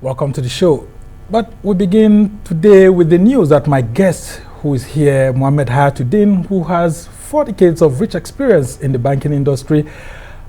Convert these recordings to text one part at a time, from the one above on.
Welcome to the show. But we begin today with the news that my guest who is here, Mohammed Hayatu Deen, who has 4 decades of rich experience in the banking industry,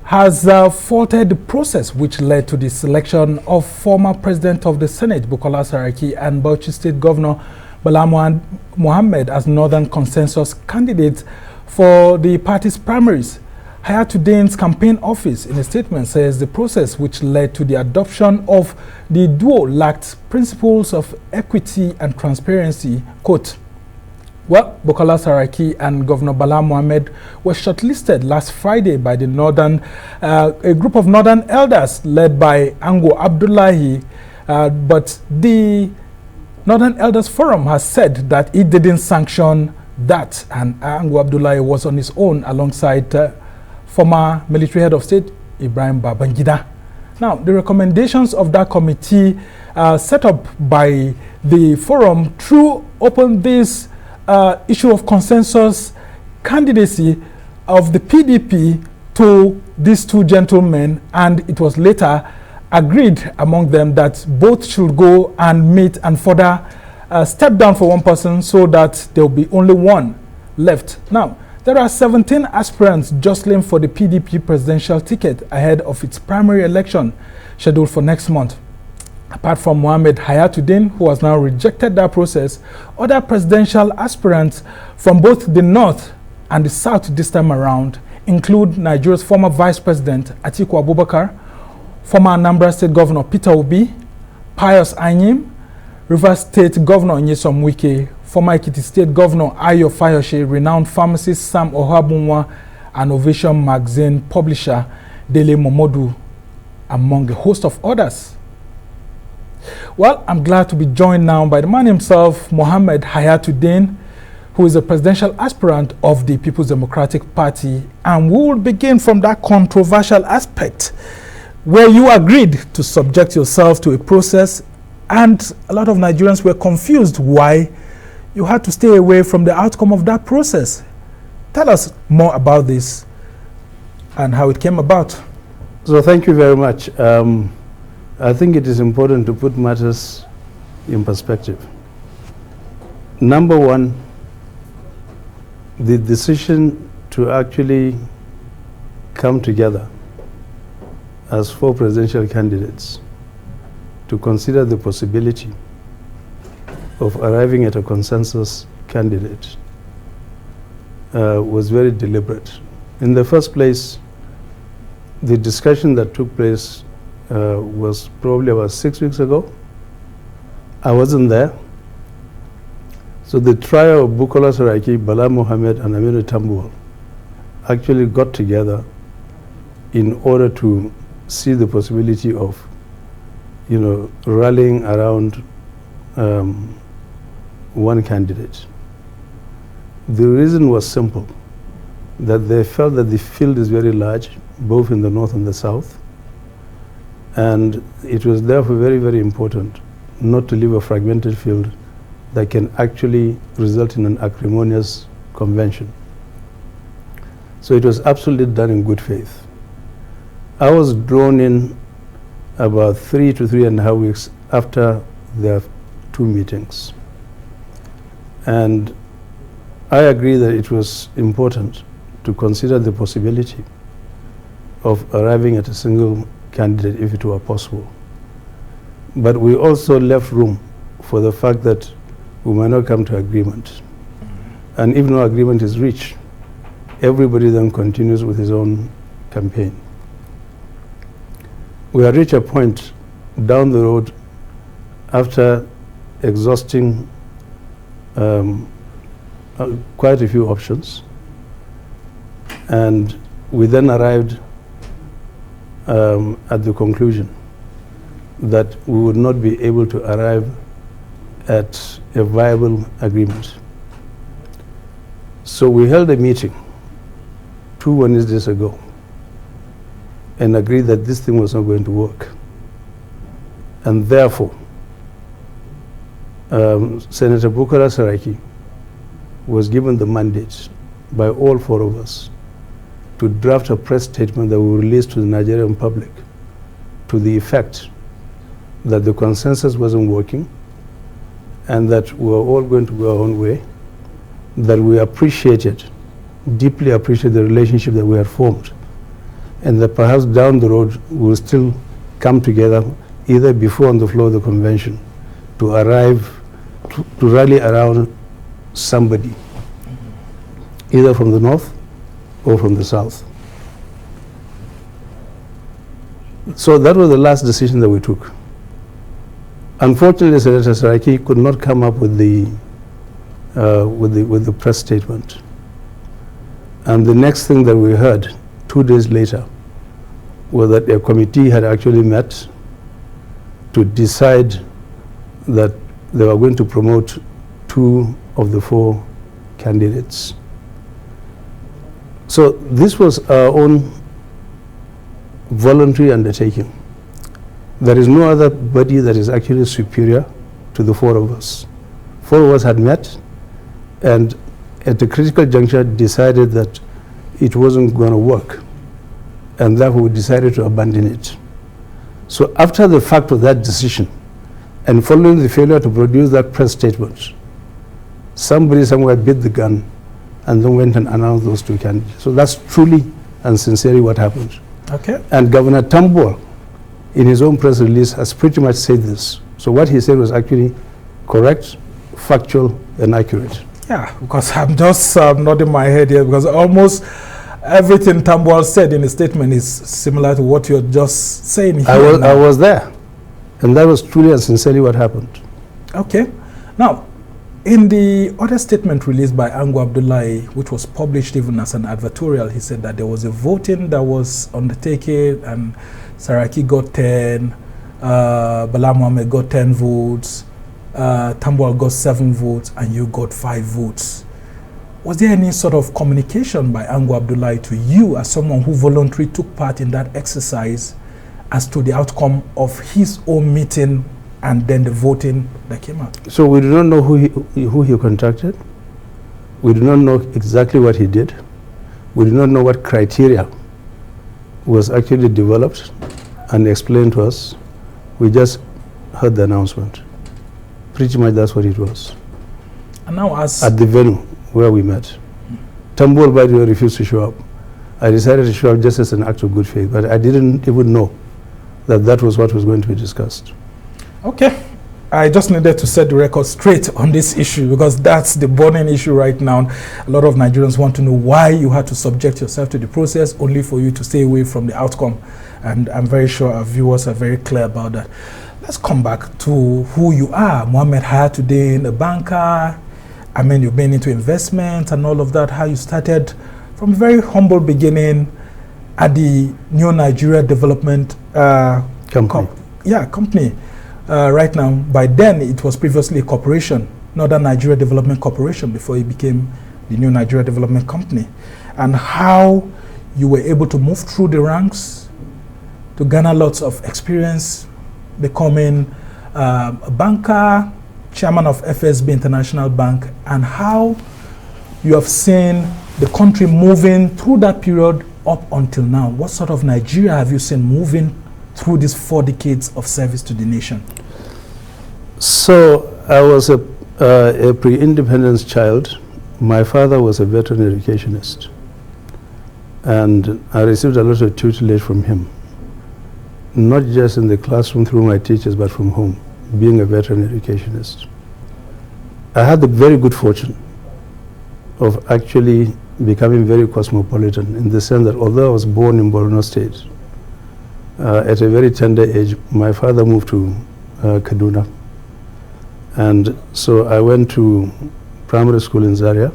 has faulted the process which led to the selection of former President of the Senate, Bukola Saraki, and Bauchi State Governor Bala Mohammed as Northern Consensus candidates for the party's primaries. Hayatu Deen's campaign office, in a statement, says the process which led to the adoption of the duo lacked principles of equity and transparency. Quote, well, Bukola Saraki and Governor Bala Mohammed were shortlisted last Friday by the a group of Northern elders led by Ango Abdullahi, but the Northern Elders Forum has said that it didn't sanction that, and Ango Abdullahi was on his own alongside former military head of state Ibrahim Babangida. Now, the recommendations of that committee set up by the forum threw open this issue of consensus candidacy of the PDP to these 2 gentlemen, and it was later agreed among them that both should go and meet and further step down for one person so that there will be only one left. Now, there are 17 aspirants jostling for the PDP presidential ticket ahead of its primary election scheduled for next month. Apart from Mohammed Hayatu Deen, who has now rejected that process, other presidential aspirants from both the north and the south this time around include Nigeria's former Vice President Atiku Abubakar, former Anambra State Governor Peter Obi, Pius Anyim, Rivers State Governor Nyesom Wike, former Ekiti State Governor Ayo Fayoshe, renowned pharmacist Sam Ohabunwa, and Ovation magazine publisher Dele Momodu, among a host of others. Well, I'm glad to be joined now by the man himself, Mohammed Hayatu Deen, who is a presidential aspirant of the People's Democratic Party. And we will begin from that controversial aspect where you agreed to subject yourself to a process, and a lot of Nigerians were confused why you had to stay away from the outcome of that process. Tell us more about this and how it came about. So thank you very much. I think it is important to put matters in perspective. Number one, the decision to actually come together as 4 presidential candidates to consider the possibility of arriving at a consensus candidate was very deliberate. In the first place, the discussion that took place was probably about 6 weeks ago. I wasn't there. So the trio of Bukola Saraki, Bala Mohammed, and Aminu Tambuwal actually got together in order to see the possibility of, rallying around one candidate. The reason was simple, that they felt that the field is very large, both in the north and the south, and it was therefore very, very important not to leave a fragmented field that can actually result in an acrimonious convention. So it was absolutely done in good faith. I was drawn in about 3 to 3.5 weeks after their 2 meetings. And I agree that it was important to consider the possibility of arriving at a single candidate if it were possible. But we also left room for the fact that we might not come to agreement. And if no agreement is reached, everybody then continues with his own campaign. We had reached a point down the road after exhausting quite a few options, and we then arrived at the conclusion that we would not be able to arrive at a viable agreement. So we held a meeting 2 Wednesdays ago and agreed that this thing was not going to work. And therefore, Senator Bukola Saraki was given the mandate by all 4 of us to draft a press statement that we will release to the Nigerian public to the effect that the consensus wasn't working and that we were all going to go our own way, that we deeply appreciated the relationship that we had formed, and that perhaps down the road we will still come together either before on the floor of the convention to rally around somebody, either from the north or from the south. So that was the last decision that we took. Unfortunately, Senator Saraki could not come up with the press statement. And the next thing that we heard 2 days later was that a committee had actually met to decide that they were going to promote 2 of the 4 candidates. So this was our own voluntary undertaking. There is no other body that is actually superior to the 4 of us. 4 of us had met and at the critical juncture decided that it wasn't going to work, and therefore we decided to abandon it. So after the fact of that decision and following the failure to produce that press statement, somebody somewhere bit the gun and then went and announced those 2 candidates. So that's truly and sincerely what happened. Okay. And Governor Tambol, in his own press release, has pretty much said this. So what he said was actually correct, factual, and accurate. Yeah, because I'm just nodding my head here because almost everything Tambol said in the statement is similar to what you're just saying here. I was there, and that was truly and sincerely what happened. Okay. Now, in the other statement released by Ango Abdullahi, which was published even as an advertorial, he said that there was a voting that was undertaken and Saraki got 10, Bala Mohammed got 10 votes, Tambol got 7 votes, and you got 5 votes. Was there any sort of communication by Ango Abdullahi to you as someone who voluntarily took part in that exercise as to the outcome of his own meeting and then the voting that came out? So we do not know who he contacted. We do not know exactly what he did. We do not know what criteria was actually developed and explained to us. We just heard the announcement. Pretty much that's what it was. And now as at the venue where we met. Tambol, by the way, refused to show up. I decided to show up just as an act of good faith, but I didn't even know that that was what was going to be discussed. Okay. I just needed to set the record straight on this issue because that's the burning issue right now. A lot of Nigerians want to know why you had to subject yourself to the process only for you to stay away from the outcome. And I'm very sure our viewers are very clear about that. Let's come back to who you are. Mohammed Hayatu Deen, a banker. I mean, you've been into investment and all of that. How you started from a very humble beginning at the New Nigeria Development Company. company. Right now, by then it was previously a corporation, Northern Nigeria Development Corporation, before it became the New Nigeria Development Company. And how you were able to move through the ranks to garner lots of experience, becoming a banker, chairman of FSB International Bank, and how you have seen the country moving through that period up until now. What sort of Nigeria have you seen moving through these 4 decades of service to the nation? So I was a pre-independence child. My father was a veteran educationist, and I received a lot of tutelage from him, not just in the classroom through my teachers, but from home, being a veteran educationist. I had the very good fortune of actually becoming very cosmopolitan in the sense that although I was born in Borno State, at a very tender age, my father moved to Kaduna. And so I went to primary school in Zaria.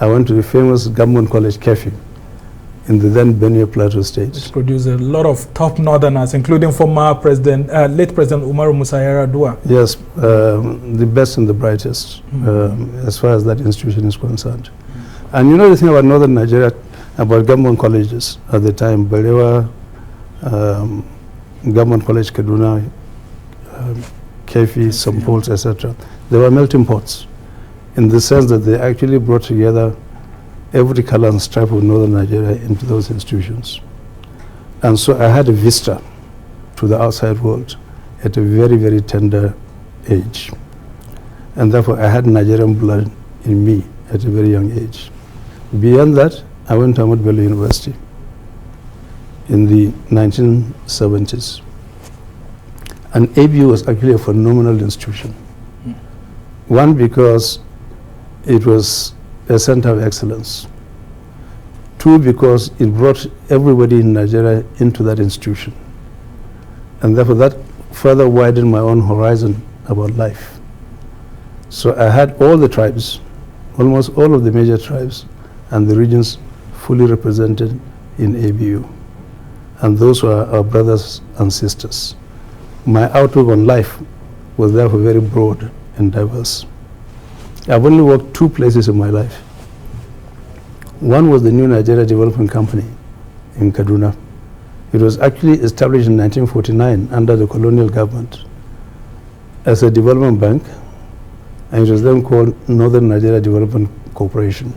I went to the famous Government College, Kefi, in the then Benue Plateau State. Which produced a lot of top northerners, including former President, late President Umaru Musa Yar'Adua. Yes, the best and the brightest, as far as that institution is concerned. And you know the thing about northern Nigeria, about government colleges at the time, Balewa, Government College Kaduna, Kefi, St. Paul's, etc. They were melting pots in the sense that they actually brought together every color and stripe of northern Nigeria into those institutions. And so I had a vista to the outside world, at a very, very tender age. And therefore, I had Nigerian blood in me at a very young age. Beyond that, I went to Ahmad Bello University in the 1970s. And ABU was actually a phenomenal institution. One, because it was a center of excellence. Two, because it brought everybody in Nigeria into that institution. And therefore that further widened my own horizon about life. So I had all the tribes, almost all of the major tribes and the regions fully represented in ABU. And those were our brothers and sisters. My outlook on life was therefore very broad and diverse. I've only worked two places in my life. One was the New Nigeria Development Company in Kaduna. It was actually established in 1949 under the colonial government as a development bank, and it was then called Northern Nigeria Development Corporation.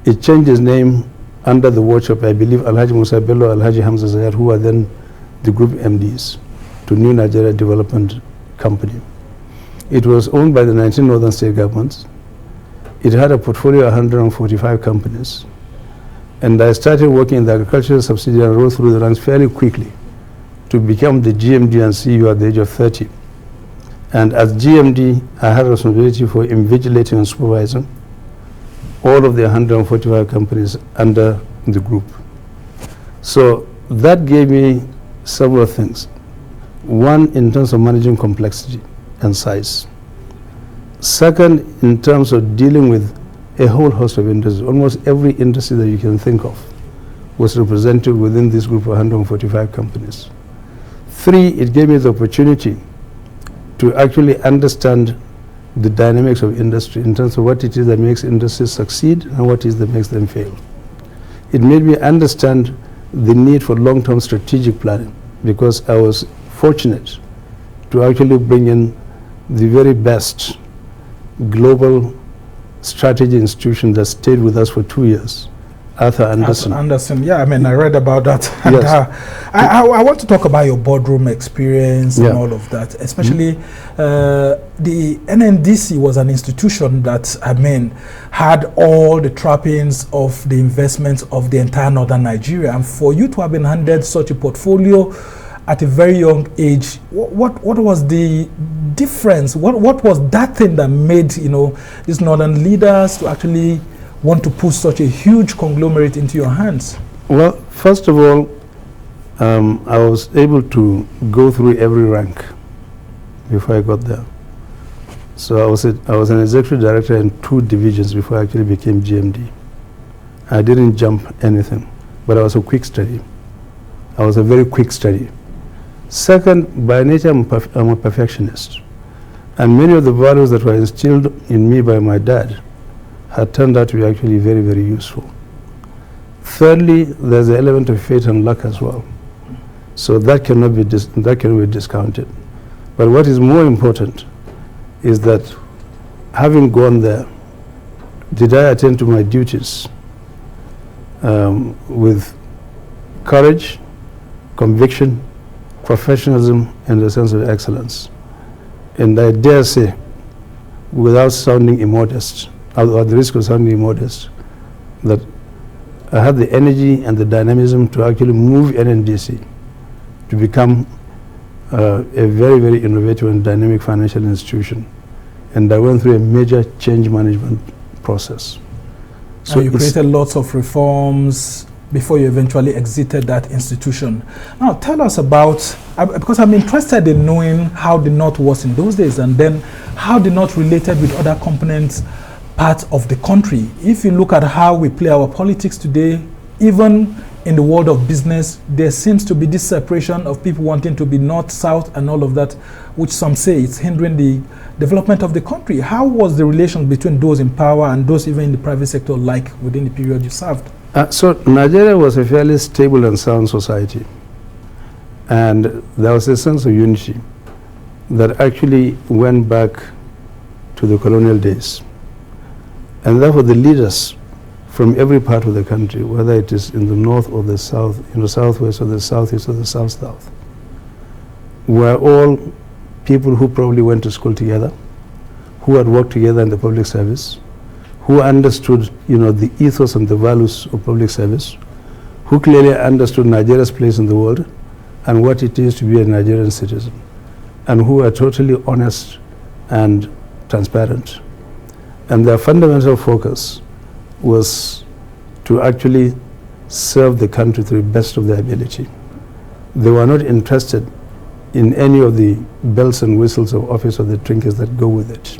It changed its name under the watch of, I believe, Alhaji Musa Bello, Alhaji Hamza Zayar, who were then the group MDs, to New Nigeria Development Company. It was owned by the 19 northern state governments. It had a portfolio of 145 companies. And I started working in the agricultural subsidiary and rose through the ranks fairly quickly to become the GMD and CEO at the age of 30. And as GMD, I had responsibility for invigilating and supervising all of the 145 companies under the group. So that gave me several things. One, in terms of managing complexity and size. Second, in terms of dealing with a whole host of industries. Almost every industry that you can think of was represented within this group of 145 companies. Three, it gave me the opportunity to actually understand the dynamics of industry in terms of what it is that makes industries succeed and what it is that makes them fail. It made me understand the need for long-term strategic planning, because I was fortunate to actually bring in the very best global strategy institution that stayed with us for 2 years, Arthur Andersen. Andersen, yeah, I mean, I read about that. Yes. And, I want to talk about your boardroom experience and all of that, especially the NNDC was an institution that, I mean, had all the trappings of the investments of the entire northern Nigeria. And for you to have been handed such a portfolio at a very young age, what was the difference? What was that thing that made, you know, these northern leaders to actually want to put such a huge conglomerate into your hands? Well, first of all, I was able to go through every rank before I got there. So I was an executive director in 2 divisions before I actually became GMD. I didn't jump anything, but I was a quick study. I was a very quick study. Second, by nature, I'm a perfectionist. And many of the values that were instilled in me by my dad had turned out to be actually very, very useful. Thirdly, there's the element of fate and luck as well. So that cannot be discounted. But what is more important is that having gone there, did I attend to my duties with courage, conviction, professionalism, and a sense of excellence? And I dare say, without sounding immodest, or at the risk of sounding immodest, that I had the energy and the dynamism to actually move NNDC to become a very, very innovative and dynamic financial institution. And I went through a major change management process. So you created lots of reforms before you eventually exited that institution. Now tell us about, because I'm interested in knowing how the North was in those days, and then how the North related with other components, parts of the country. If you look at how we play our politics today, even in the world of business, there seems to be this separation of people wanting to be north, south, and all of that, which some say it's hindering the development of the country. How was the relation between those in power and those even in the private sector like within the period you served? So Nigeria was a fairly stable and sound society. And there was a sense of unity that actually went back to the colonial days. And therefore the leaders from every part of the country, whether it is in the north or the south, in the southwest or the southeast or the south-south, were all people who probably went to school together, who had worked together in the public service, who understood, the ethos and the values of public service, who clearly understood Nigeria's place in the world and what it is to be a Nigerian citizen, and who are totally honest and transparent. And their fundamental focus was to actually serve the country to the best of their ability. They were not interested in any of the bells and whistles of office or the trinkets that go with it.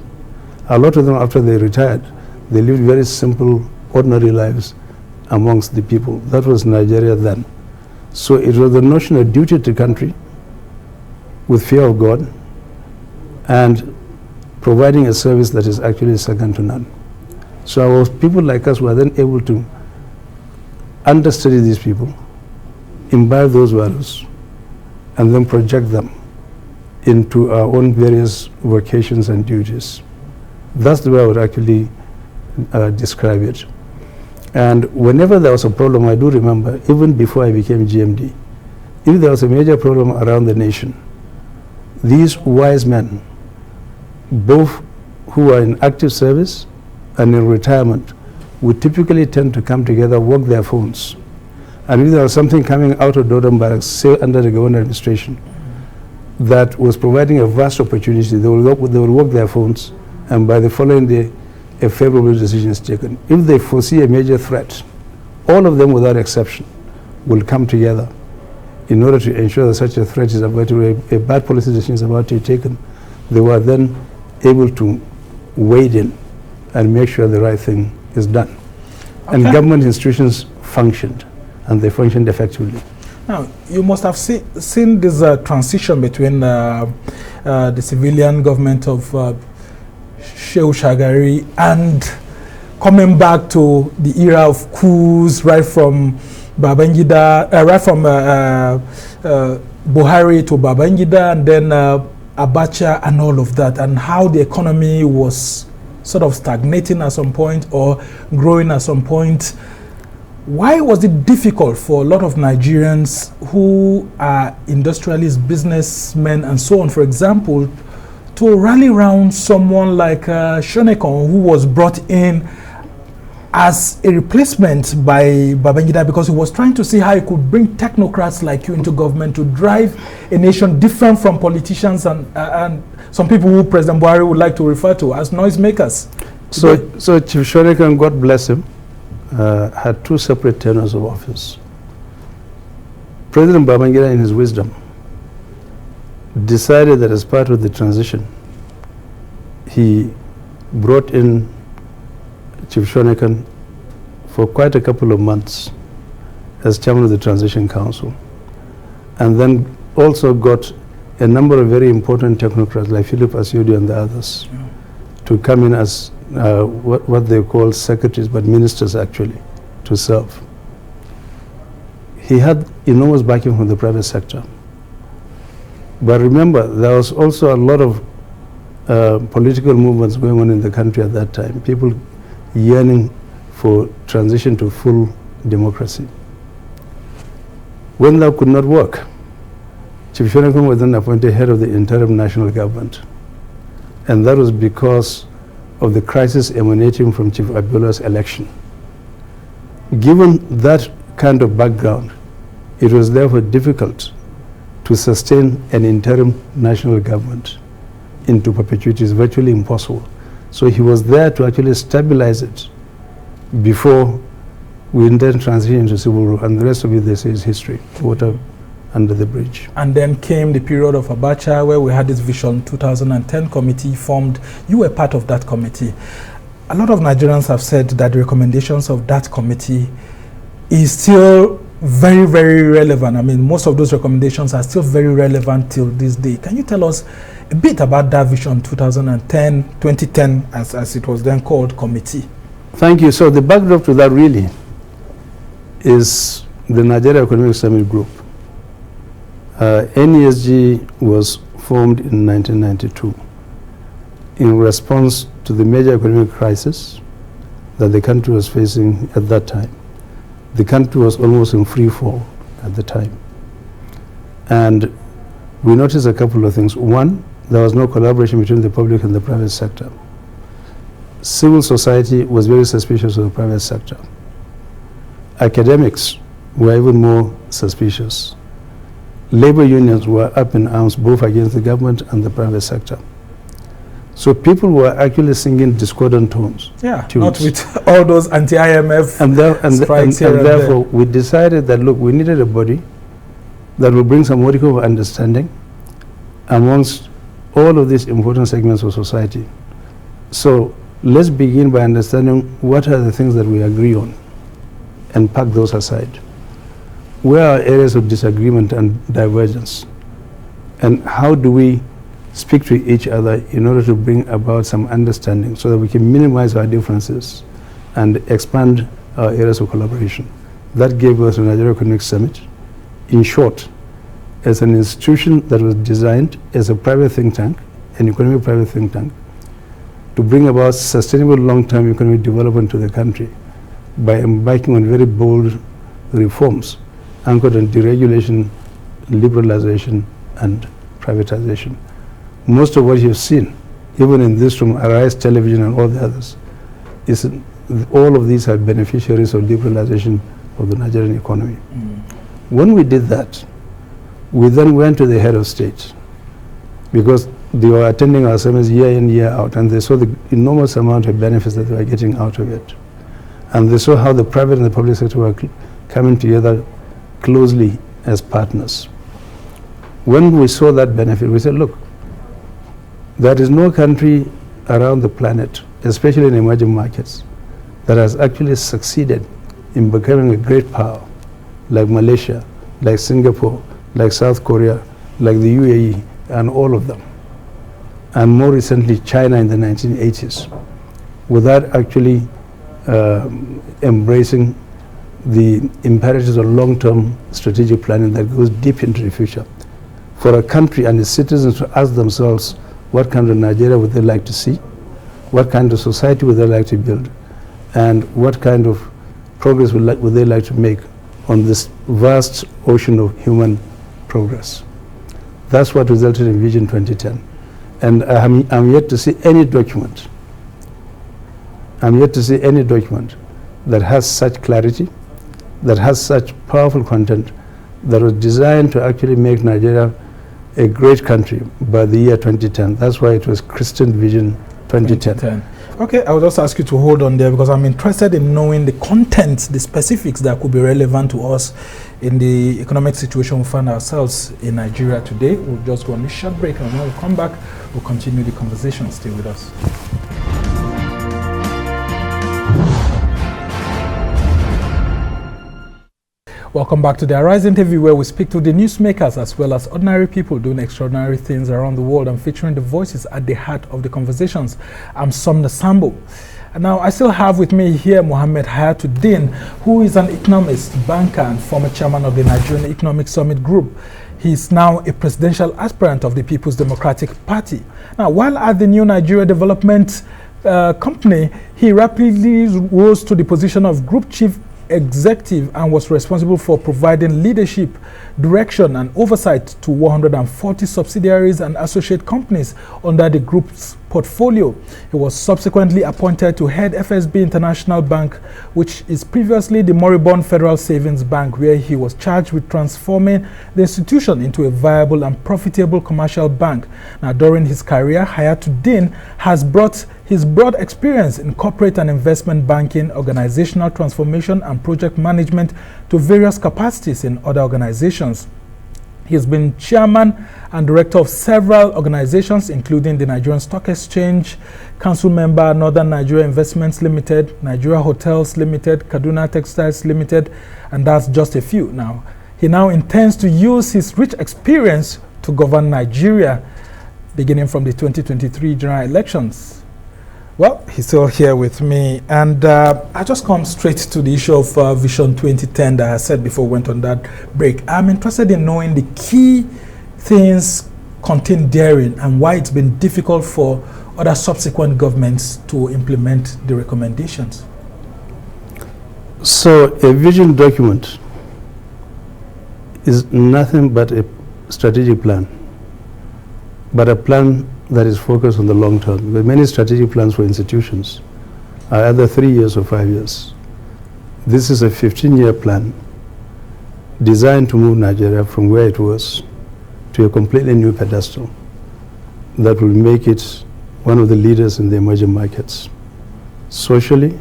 A lot of them, after they retired, they lived very simple, ordinary lives amongst the people. That was Nigeria then. So it was the notion of duty to country with fear of God and providing a service that is actually second to none. So people like us were then able to understudy these people, imbibe those values, and then project them into our own various vocations and duties. That's the way I would actually describe it. And whenever there was a problem, I do remember, even before I became GMD, if there was a major problem around the nation, these wise men, both who are in active service and in retirement, would typically tend to come together, work their phones. And if there was something coming out of Dodom Barracks, say under the government administration, that was providing a vast opportunity, they would work their phones, and by the following day, a favorable decision is taken. If they foresee a major threat, all of them without exception will come together in order to ensure that such a threat is about to, a bad policy decision is about to be taken. They were then able to wade in and make sure the right thing is done. Okay. And government institutions functioned, and they functioned effectively. Now, you must have seen this transition between the civilian government of Shehu Shagari and coming back to the era of coups, right from Babangida, right from Buhari to Babangida, and then Abacha and all of that, and how the economy was sort of stagnating at some point or growing at some point. Why was it difficult for a lot of Nigerians who are industrialists, businessmen, and so on, for example, to rally around someone like Shonekon, who was brought in as a replacement by Babangida because he was trying to see how he could bring technocrats like you into government to drive a nation different from politicians and some people who President Buhari would like to refer to as noisemakers? So Chief Shonekon, God bless him, had two separate tenures of office. President Babangida, in his wisdom, decided that as part of the transition, he brought in Chief Shonekon for quite a couple of months as chairman of the Transition Council, and then also got a number of very important technocrats like Philip Asiodi and the others to come in as what they call secretaries, but ministers actually, to serve. He had enormous backing from the private sector. But remember, there was also a lot of political movements going on in the country at that time, people yearning for transition to full democracy. When that could not work, Chief Shonekon was then appointed head of the interim national government. And that was because of the crisis emanating from Chief Abiola's election. Given that kind of background, it was therefore difficult to sustain an interim national government into perpetuity. Is virtually impossible. So he was there to actually stabilize it before we then transition into civil rule, and the rest of it, they say, is history, water under the bridge. And then came the period of Abacha, where we had this Vision 2010 committee formed. You were part of that committee. A lot of Nigerians have said that the recommendations of that committee is still very, very relevant. I mean, most of those recommendations are still very relevant till this day. Can you tell us a bit about that Vision 2010, as it was then called, committee? Thank you. So the backdrop to that really is the Nigeria Economic Summit Group. NESG was formed in 1992 in response to the major economic crisis that the country was facing at that time. The country was almost in free fall at the time. And we noticed a couple of things. One, there was no collaboration between the public and the private sector. Civil society was very suspicious of the private sector. Academics were even more suspicious. Labor unions were up in arms both against the government and the private sector. So people were actually singing discordant tones. Yeah, tunes. Not with all those anti-IMF and therefore we decided that, look, we needed a body that will bring some modicum of understanding amongst all of these important segments of society. So let's begin by understanding what are the things that we agree on and pack those aside. Where are areas of disagreement and divergence? And how do we speak to each other in order to bring about some understanding so that we can minimize our differences and expand our areas of collaboration? That gave us the Nigeria Economic Summit. In short, as an institution that was designed as a private think tank, an economic private think tank, to bring about sustainable long-term economic development to the country by embarking on very bold reforms anchored on deregulation, liberalization, and privatization. Most of what you've seen, even in this room, Arise Television and all the others, is all of these are beneficiaries of liberalization of the Nigerian economy. When we did that, we then went to the head of state, because they were attending our summits year in, year out, and they saw the enormous amount of benefits that they were getting out of it. And they saw how the private and the public sector were coming together closely as partners. When we saw that benefit, we said, look, there is no country around the planet, especially in emerging markets, that has actually succeeded in becoming a great power, like Malaysia, like Singapore, like South Korea, like the UAE, and all of them. And more recently, China in the 1980s, without actually embracing the imperatives of long-term strategic planning that goes deep into the future. For a country and its citizens to ask themselves, what kind of Nigeria would they like to see? What kind of society would they like to build? And what kind of progress would they like to make on this vast ocean of human progress? That's what resulted in Vision 2010. And I'm yet to see any document. I'm yet to see any document that has such clarity, that has such powerful content, that was designed to actually make Nigeria a great country by the year 2010. That's why it was Christian Vision 2010. Okay, I will just ask you to hold on there, because I'm interested in knowing the content, the specifics that could be relevant to us in the economic situation we find ourselves in Nigeria today. We'll just go on this short break, and when we come back, we'll continue the conversation. Stay with us. Welcome back to the Arise interview, where we speak to the newsmakers as well as ordinary people doing extraordinary things around the world and featuring the voices at the heart of the conversations. I'm Somna Sambo. And now I still have with me here Mohammed Hayatu Deen, who is an economist, banker, and former chairman of the Nigerian Economic Summit Group. He is now a presidential aspirant of the People's Democratic Party. Now, while at the New Nigeria Development Company, he rapidly rose to the position of Group Chief Executive and was responsible for providing leadership, direction, and oversight to 140 subsidiaries and associate companies under the group's portfolio. He was subsequently appointed to head FSB International Bank, which is previously the moribund Federal Savings Bank, where he was charged with transforming the institution into a viable and profitable commercial bank. Now, during his career, Hayatu Deen has brought his broad experience in corporate and investment banking, organizational transformation, and project management to various capacities in other organizations. He has been chairman and director of several organizations, including the Nigerian Stock Exchange, council member, Northern Nigeria Investments Limited, Nigeria Hotels Limited, Kaduna Textiles Limited, and that's just a few. Now, he now intends to use his rich experience to govern Nigeria, beginning from the 2023 general elections. Well, he's still here with me, and I just come straight to the issue of Vision 2010 that I said before we went on that break. I'm interested in knowing the key things contained therein and why it's been difficult for other subsequent governments to implement the recommendations. So a vision document is nothing but a strategic plan. but a plan that is focused on the long term. Because many strategic plans for institutions are either 3 years or 5 years. This is a 15-year plan designed to move Nigeria from where it was to a completely new pedestal that will make it one of the leaders in the emerging markets, socially,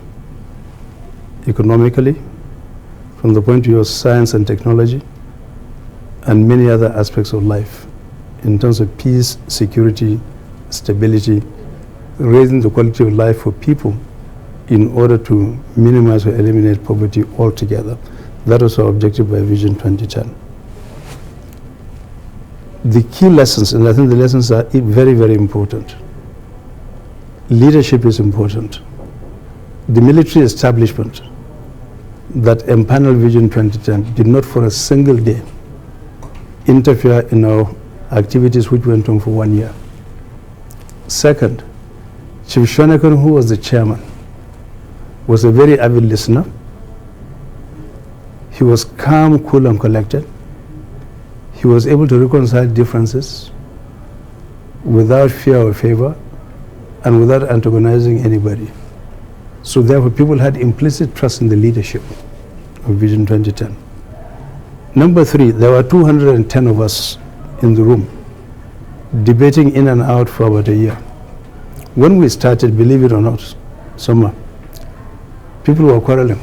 economically, from the point of view of science and technology, and many other aspects of life, in terms of peace, security, stability, raising the quality of life for people in order to minimize or eliminate poverty altogether. That was our objective by Vision 2010. The key lessons, and I think the lessons are very, very important. Leadership is important. The military establishment that empaneled Vision 2010 did not for a single day interfere in our activities, which went on for 1 year. Second, Chief Shonekan, who was the chairman, was a very avid listener. He was calm, cool, and collected. He was able to reconcile differences without fear or favor and without antagonizing anybody. So therefore, people had implicit trust in the leadership of Vision 2010. Number 3, there were 210 of us in the room debating in and out for about a year. When we started, believe it or not, summer, people were quarreling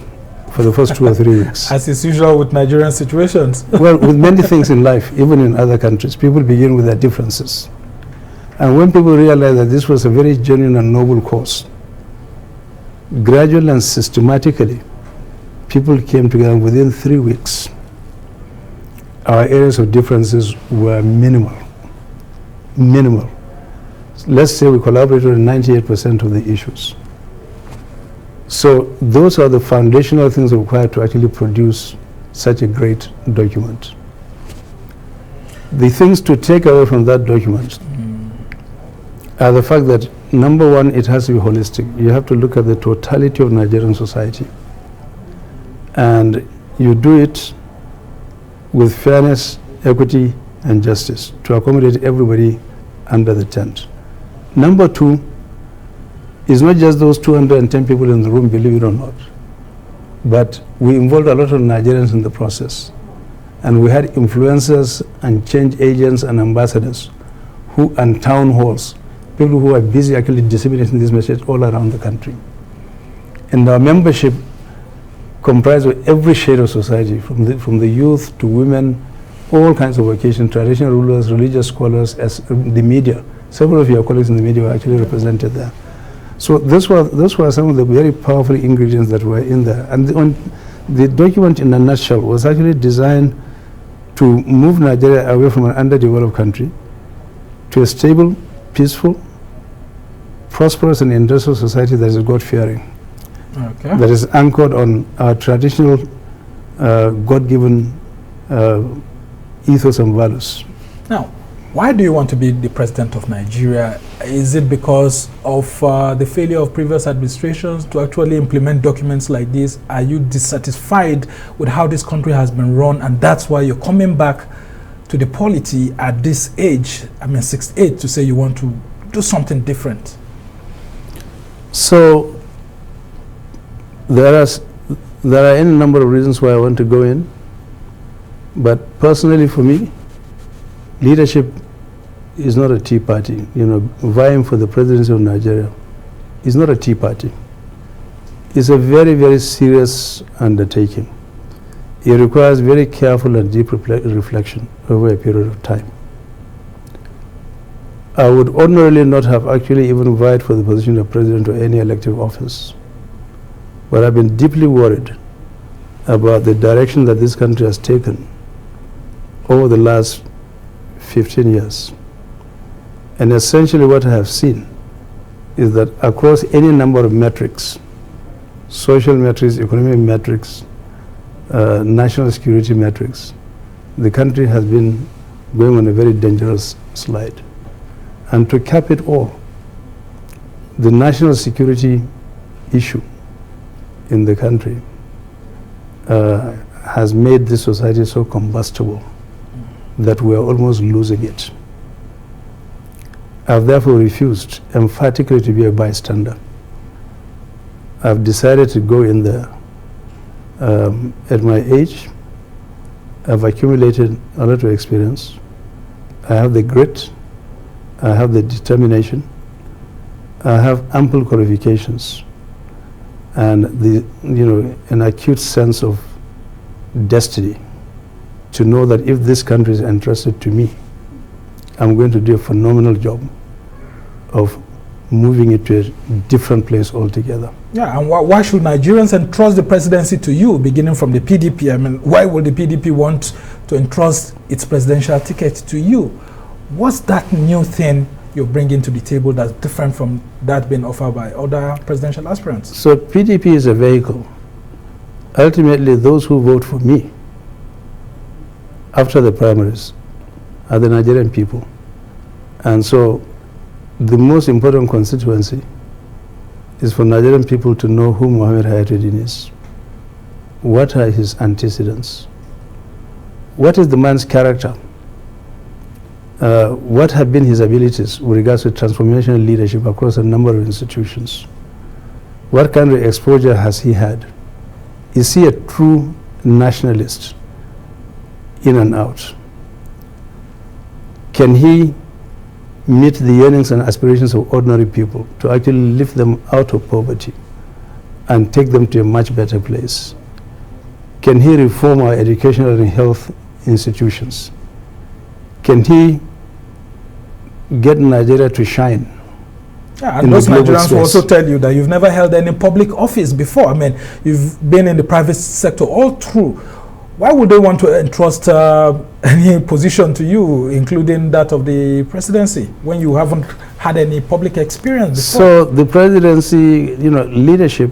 for the first 2 or 3 weeks. As is usual with Nigerian situations. Well, with many things in life, even in other countries, people begin with their differences. And when people realized that this was a very genuine and noble cause, gradually and systematically, people came together. Within 3 weeks, our areas of differences were minimal. Minimal. Let's say we collaborated on 98% of the issues. So those are the foundational things required to actually produce such a great document. The things to take away from that document are the fact that, number one, it has to be holistic. You have to look at the totality of Nigerian society. And you do it with fairness, equity, and justice to accommodate everybody under the tent. Number two, it's not just those 210 people in the room, believe it or not, but we involved a lot of Nigerians in the process. And we had influencers and change agents and ambassadors and town halls, people who are busy actually disseminating this message all around the country. And our membership comprised of every shade of society, from the youth to women, all kinds of vocations, traditional rulers, religious scholars, as the media. Several of your colleagues in the media were actually represented there. So those were some of the very powerful ingredients that were in there. And the document in a nutshell was actually designed to move Nigeria away from an underdeveloped country to a stable, peaceful, prosperous and industrial society that is God-fearing. Okay. That is anchored on our traditional God-given ethos and values. Now, why do you want to be the president of Nigeria? Is it because of the failure of previous administrations to actually implement documents like this? Are you dissatisfied with how this country has been run, and that's why you're coming back to the polity at this age, 68, to say you want to do something different? So there are any number of reasons why I want to go in, but personally for me, leadership is not a tea party. Vying for the presidency of Nigeria is not a tea party. It's a very, very serious undertaking. It requires very careful and deep reflection over a period of time. I would ordinarily not have actually even vied for the position of president or any elective office. But I've been deeply worried about the direction that this country has taken over the last 15 years. And essentially what I have seen is that across any number of metrics, social metrics, economic metrics, national security metrics, the country has been going on a very dangerous slide. And to cap it all, the national security issue in the country has made this society so combustible that we are almost losing it. I've therefore refused emphatically to be a bystander. I've decided to go in there. At my age, I've accumulated a lot of experience. I have the grit, I have the determination, I have ample qualifications, and an acute sense of destiny to know that if this country is entrusted to me, I'm going to do a phenomenal job of moving it to a different place altogether. Yeah, and why should Nigerians entrust the presidency to you, beginning from the PDP? I mean, why would the PDP want to entrust its presidential ticket to you? What's that new thing you're bringing to the table that's different from that being offered by other presidential aspirants? So PDP is a vehicle. Ultimately, those who vote for me after the primaries are the Nigerian people. And so the most important constituency is for Nigerian people to know who Mohammed Hayatu Deen is. What are his antecedents? What is the man's character? What have been his abilities with regards to transformational leadership across a number of institutions? What kind of exposure has he had? Is he a true nationalist in and out? Can he meet the yearnings and aspirations of ordinary people to actually lift them out of poverty and take them to a much better place? Can he reform our educational and health institutions? Can he get Nigeria to shine? Yeah, and those Nigerians will also tell you that you've never held any public office before. I mean, you've been in the private sector all through. Why would they want to entrust any position to you, including that of the presidency, when you haven't had any public experience before? So the presidency, leadership,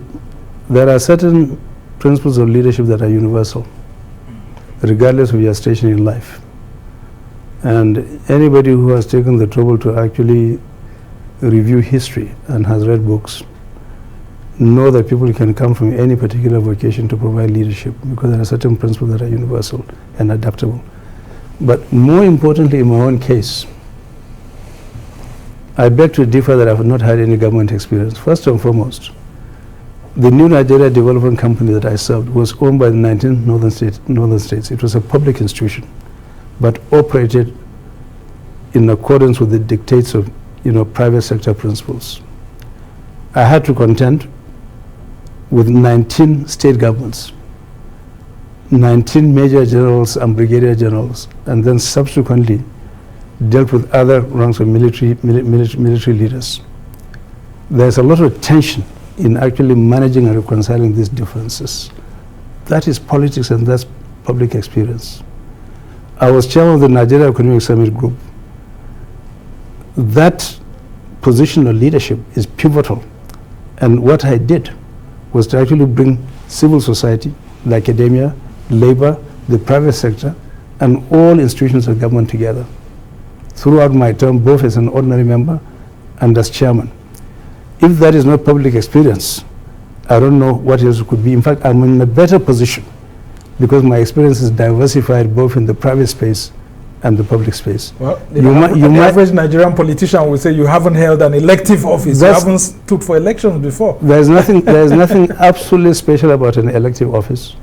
there are certain principles of leadership that are universal, regardless of your station in life. And anybody who has taken the trouble to actually review history and has read books know that people can come from any particular vocation to provide leadership, because there are certain principles that are universal and adaptable. But more importantly, in my own case, I beg to differ that I have not had any government experience. First and foremost, the New Nigeria Development Company that I served was owned by the 19 northern states. It was a public institution, but operated in accordance with the dictates of private sector principles. I had to contend with 19 state governments, 19 major generals and brigadier generals, and then subsequently dealt with other ranks of military leaders. There's a lot of tension in actually managing and reconciling these differences. That is politics, and that's public experience. I was chairman of the Nigeria Economic Summit Group. That position of leadership is pivotal. And what I did was to actually bring civil society, the academia, labor, the private sector, and all institutions of government together throughout my term, both as an ordinary member and as chairman. If that is not public experience, I don't know what else it could be. In fact, I'm in a better position because my experience is diversified both in the private space and the public space. Well, the average Nigerian politician will say you haven't held an elective office. You haven't stood for elections before. There's nothing absolutely special about an elective office.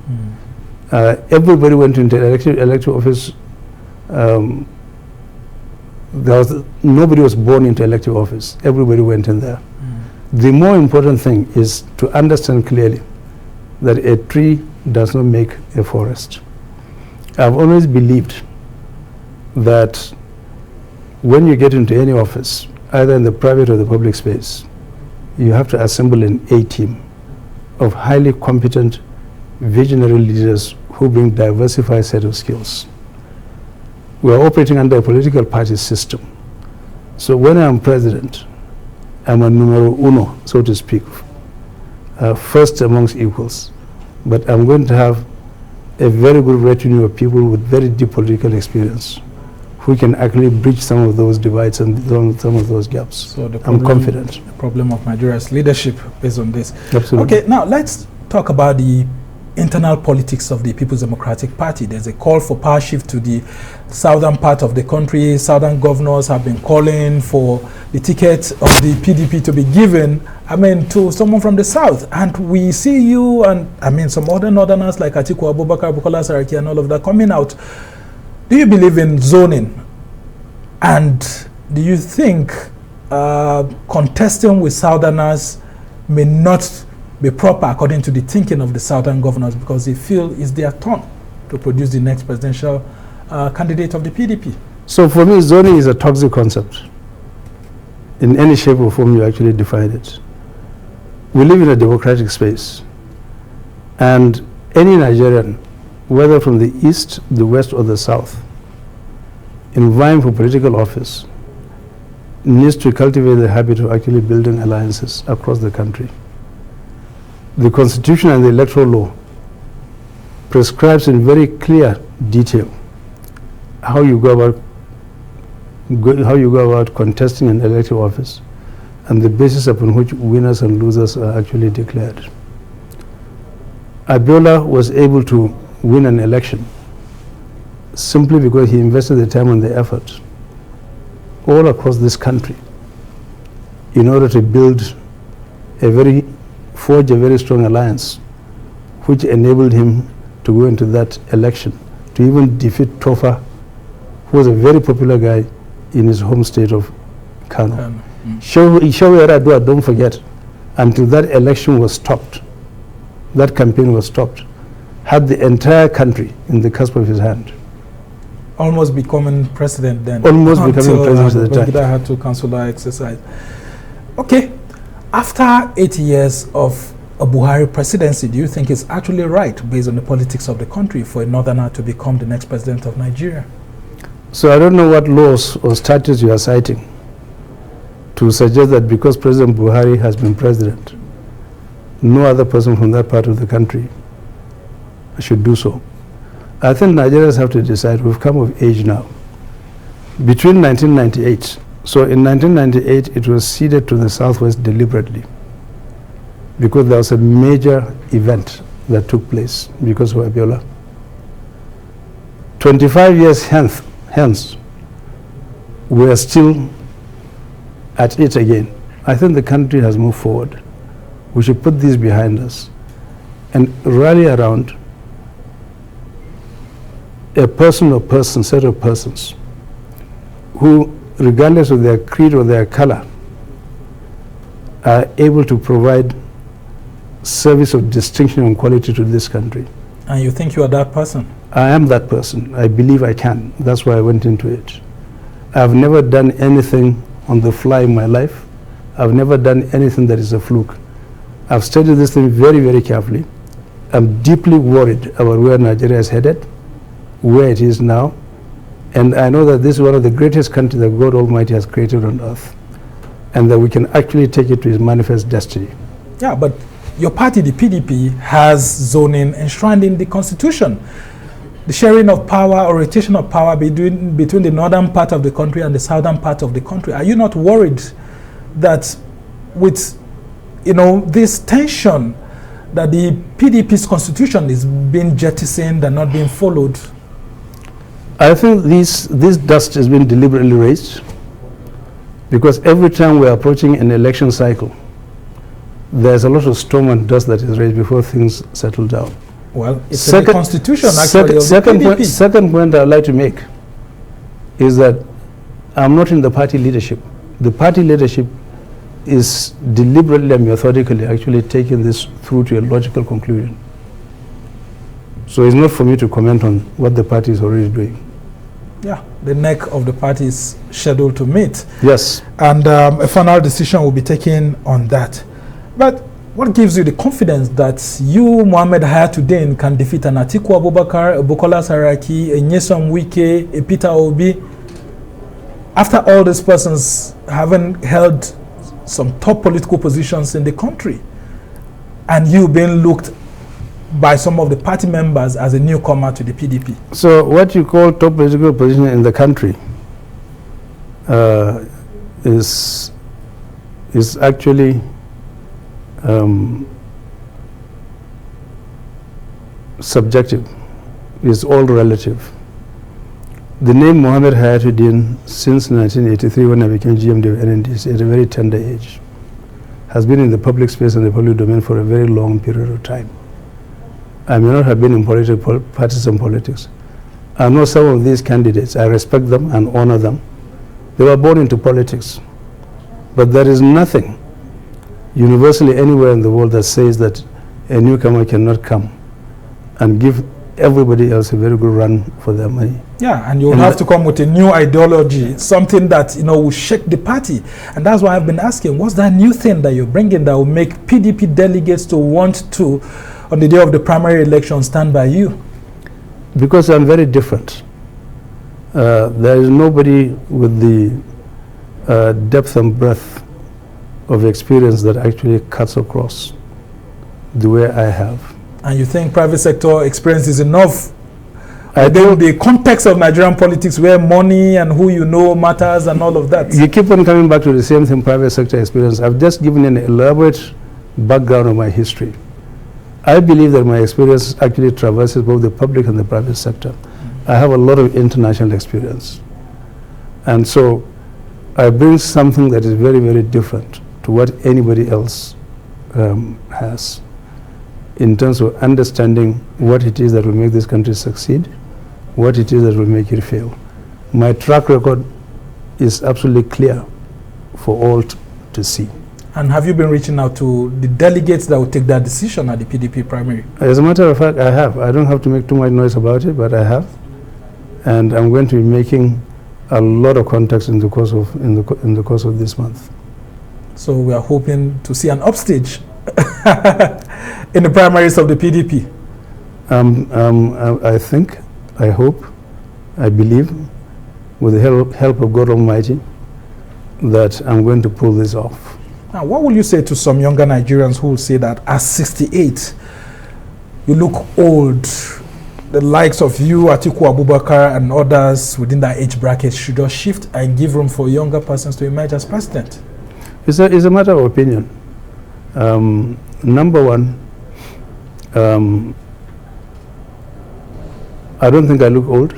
Everybody went into elective office. Nobody was born into elective office. Everybody went in there. The more important thing is to understand clearly that a tree does not make a forest. I've always believed that when you get into any office, either in the private or the public space, you have to assemble an A-team of highly competent, visionary leaders who bring diversified set of skills. We are operating under a political party system. So when I'm president, I'm a numero uno, so to speak, first amongst equals. But I'm going to have a very good retinue of people with very deep political experience who can actually bridge some of those divides and some of those gaps. So I'm confident. The problem of Nigeria's leadership based on this. Absolutely. Okay, now let's talk about the internal politics of the People's Democratic Party. There's a call for power shift to the southern part of the country. Southern governors have been calling for the ticket of the PDP to be given, to someone from the south. And we see you and, some other northerners like Atiku Abubakar, Bukola Saraki and all of that coming out. Do you believe in zoning? And do you think contesting with southerners may not be proper according to the thinking of the southern governors, because they feel it's their turn to produce the next presidential candidate of the PDP? So for me, zoning is a toxic concept. In any shape or form you actually define it. We live in a democratic space, and any Nigerian, whether from the east, the west or the south, in vying for political office, needs to cultivate the habit of actually building alliances across the country. The Constitution and the electoral law prescribes in very clear detail how you go about contesting an elective office and the basis upon which winners and losers are actually declared. Abiola was able to win an election simply because he invested the time and the effort all across this country in order to forge a very strong alliance, which enabled him to go into that election, to even defeat Tofa, who was a very popular guy in his home state of Kano. Shehu, don't forget, until that election was stopped, that campaign was stopped, had the entire country in the cusp of his hand. Almost becoming president then. Almost becoming president at the time. I had to cancel that exercise. Okay. After 8 years of a Buhari presidency, do you think it's actually right, based on the politics of the country, for a northerner to become the next president of Nigeria? So I don't know what laws or statutes you are citing to suggest that because President Buhari has been president, no other person from that part of the country should do so. I think Nigerians have to decide. We've come of age now. Between 1998, so in 1998 it was ceded to the Southwest deliberately because there was a major event that took place because of Abiola. 25 years hence, we are still at it again. I think the country has moved forward. We should put this behind us and rally around a person or set of persons who, regardless of their creed or their color, are able to provide service of distinction and quality to this country. And you think you are that person? I am that person. I believe I can. That's why I went into it. I've never done anything on the fly in my life. I've never done anything that is a fluke. I've studied this thing very, very carefully. I'm deeply worried about where Nigeria is headed, where it is now, and I know that this is one of the greatest countries that God Almighty has created on earth, and that we can actually take it to its manifest destiny. Yeah, but your party, the PDP, has zoning enshrined in the Constitution. The sharing of power or rotation of power between the northern part of the country and the southern part of the country. Are you not worried that with this tension that the PDP's constitution is being jettisoned and not being followed? I think this dust has been deliberately raised because every time we're approaching an election cycle, there's a lot of storm and dust that is raised before things settle down. Well, it's in the constitution actually. Second point I'd like to make is that I'm not in the party leadership. The party leadership is deliberately and methodically actually taking this through to a logical conclusion. So it's not for me to comment on what the party is already doing. Yeah, the neck of the party is scheduled to meet. Yes. And a final decision will be taken on that. But what gives you the confidence that you, Mohammed Hayatu Deen, can defeat an Atiku Abubakar, a Bukola Saraki, a Nyesom Wike, a Peter Obi, after all these persons haven't held some top political positions in the country, and you being looked by some of the party members as a newcomer to the PDP? So what you call top political position in the country is subjective. It's all relative. The name Mohammed Hayatu Deen, since 1983 when I became GMD of NNDC at a very tender age, has been in the public space and the public domain for a very long period of time. I may not have been in partisan politics. I know some of these candidates. I respect them and honor them. They were born into politics. But there is nothing universally anywhere in the world that says that a newcomer cannot come and give everybody else a very good run for their money. Yeah, and you'll have to come with a new ideology, something that, you know, will shake the party. And that's why I've been asking, what's that new thing that you're bringing that will make PDP delegates to want to, on the day of the primary election, stand by you? Because I'm very different. There is nobody with the depth and breadth of experience that actually cuts across the way I have. And you think private sector experience is enough? Within the context of Nigerian politics, where money and who you know matters and all of that. You keep on coming back to the same thing, private sector experience. I've just given an elaborate background of my history. I believe that my experience actually traverses both the public and the private sector. I have a lot of international experience. And so I bring something that is very, very different to what anybody else has, in terms of understanding what it is that will make this country succeed, what it is that will make it fail. My track record is absolutely clear for all to see. And have you been reaching out to the delegates that will take that decision at the PDP primary? As a matter of fact, I have. I don't have to make too much noise about it, but I have. And I'm going to be making a lot of contacts in the course of this month. So we are hoping to see an upstage in the primaries of the PDP. I think, I hope, I believe, with the help of God Almighty, that I'm going to pull this off. Now, what will you say to some younger Nigerians who will say that at 68, you look old? The likes of you, Atiku Abubakar, and others within that age bracket should just shift and give room for younger persons to emerge as president? It's a matter of opinion. Number one, I don't think I look old.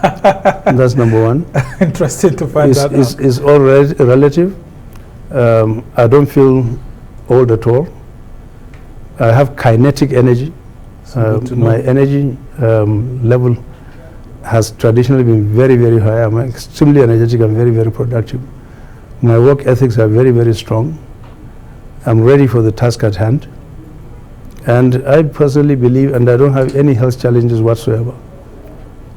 That's number one. Interesting to find that out. It's all relative. I don't feel old at all. I have kinetic energy. My energy level has traditionally been very, very high. I'm extremely energetic and very, very productive. My work ethics are very, very strong. I'm ready for the task at hand. And I personally believe, and I don't have any health challenges whatsoever,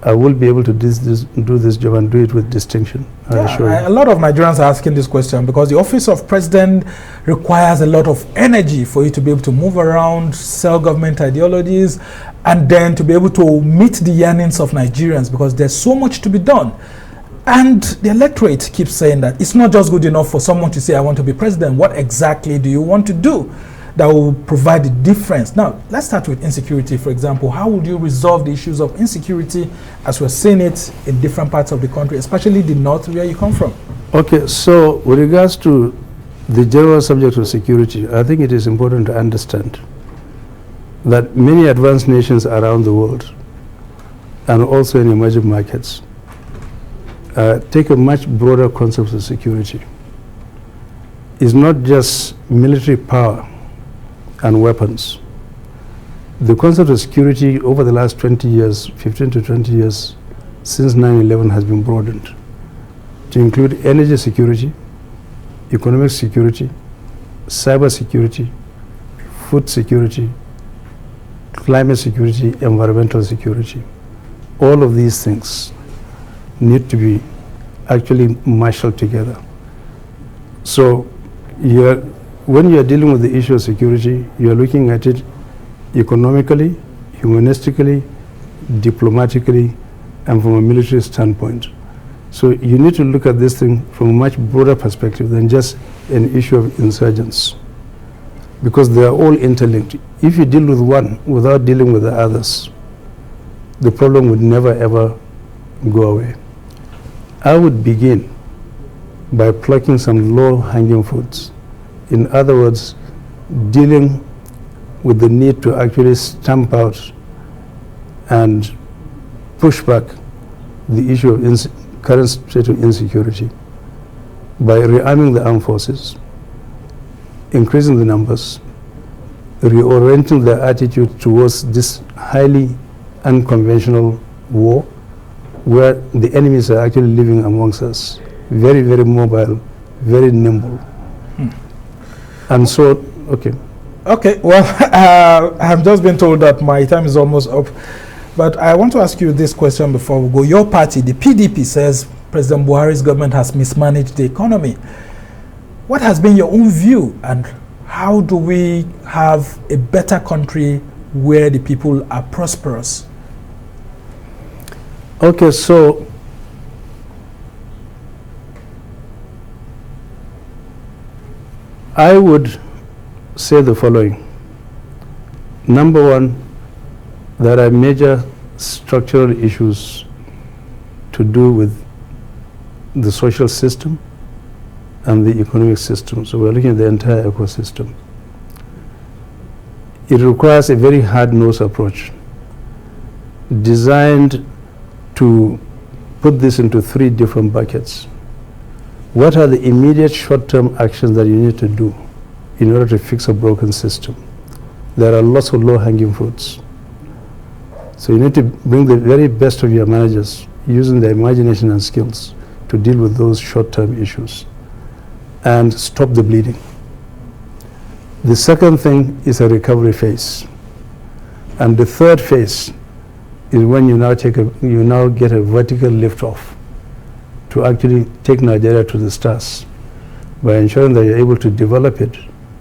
I will be able to do this job and do it with distinction. A lot of Nigerians are asking this question because the office of president requires a lot of energy for you to be able to move around, sell government ideologies, and then to be able to meet the yearnings of Nigerians, because there's so much to be done. And the electorate keeps saying that it's not just good enough for someone to say, I want to be president. What exactly do you want to do that will provide the difference? Now, let's start with insecurity, for example. How would you resolve the issues of insecurity as we're seeing it in different parts of the country, especially the north where you come from? Okay, so with regards to the general subject of security, I think it is important to understand that many advanced nations around the world, and also in emerging markets, take a much broader concept of security. It's not just military power and weapons. The concept of security over the last 20 years, 15 to 20 years, since 9/11 has been broadened to include energy security, economic security, cyber security, food security, climate security, environmental security. All of these things need to be actually marshaled together. So when you're dealing with the issue of security, you're looking at it economically, humanistically, diplomatically, and from a military standpoint. So you need to look at this thing from a much broader perspective than just an issue of insurgents, because they are all interlinked. If you deal with one without dealing with the others, the problem would never ever go away. I would begin by plucking some low-hanging fruits. In other words, dealing with the need to actually stamp out and push back the issue of current state of insecurity by rearming the armed forces, increasing the numbers, reorienting their attitude towards this highly unconventional war where the enemies are actually living amongst us, very, very mobile, very nimble. And so, okay. Okay, well, I have just been told that my time is almost up, but I want to ask you this question before we go. Your party, the PDP, says President Buhari's government has mismanaged the economy. What has been your own view, and how do we have a better country where the people are prosperous? Okay, so I would say the following. Number one, there are major structural issues to do with the social system and the economic system. So we're looking at the entire ecosystem. It requires a very hard-nosed approach designed to put this into three different buckets. What are the immediate short-term actions that you need to do in order to fix a broken system? There are lots of low-hanging fruits. So you need to bring the very best of your managers using their imagination and skills to deal with those short-term issues and stop the bleeding. The second thing is a recovery phase. And the third phase is when you now get a vertical lift-off to actually take Nigeria to the stars by ensuring that you're able to develop it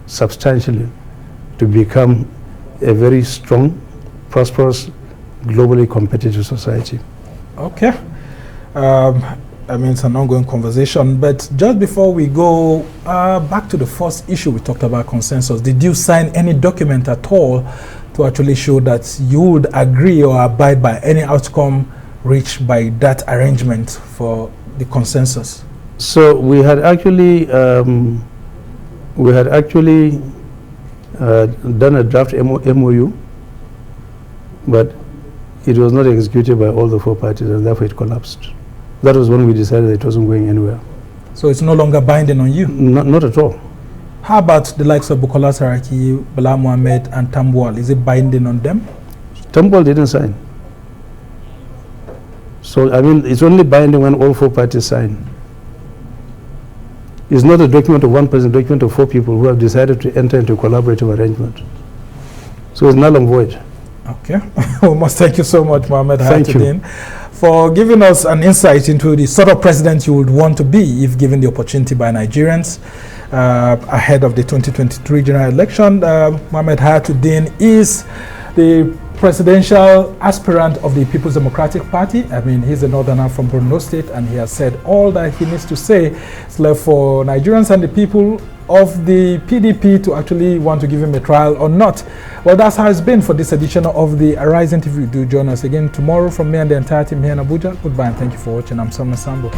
substantially to become a very strong, prosperous, globally competitive society. Okay. I mean, it's an ongoing conversation, but just before we go back to the first issue we talked about, consensus, did you sign any document at all to actually show that you would agree or abide by any outcome reached by that arrangement for the consensus? So we had actually done a draft MOU, but it was not executed by all the four parties, and therefore it collapsed. That was when we decided that it wasn't going anywhere. So it's no longer binding on you? Not at all. How about the likes of Bukola Saraki, Bala Mohammed, and Tambuwal? Is it binding on them? Tambuwal didn't sign. So, I mean, it's only binding when all four parties sign. It's not a document of one person, a document of four people who have decided to enter into a collaborative arrangement. So it's null and void. Okay. We must thank you so much, Mohammed Hayatu Deen, for giving us an insight into the sort of president you would want to be if given the opportunity by Nigerians ahead of the 2023 general election. Mohammed Hayatu Deen is the presidential aspirant of the People's Democratic Party. I mean, he's a northerner from Borno State, and he has said all that he needs to say. It's left for Nigerians and the people of the PDP to actually want to give him a trial or not. Well, that's how it's been for this edition of the Arise interview. Do join us again tomorrow from me and the entire team here in Abuja. Goodbye and thank you for watching. I'm Sam Nasambo.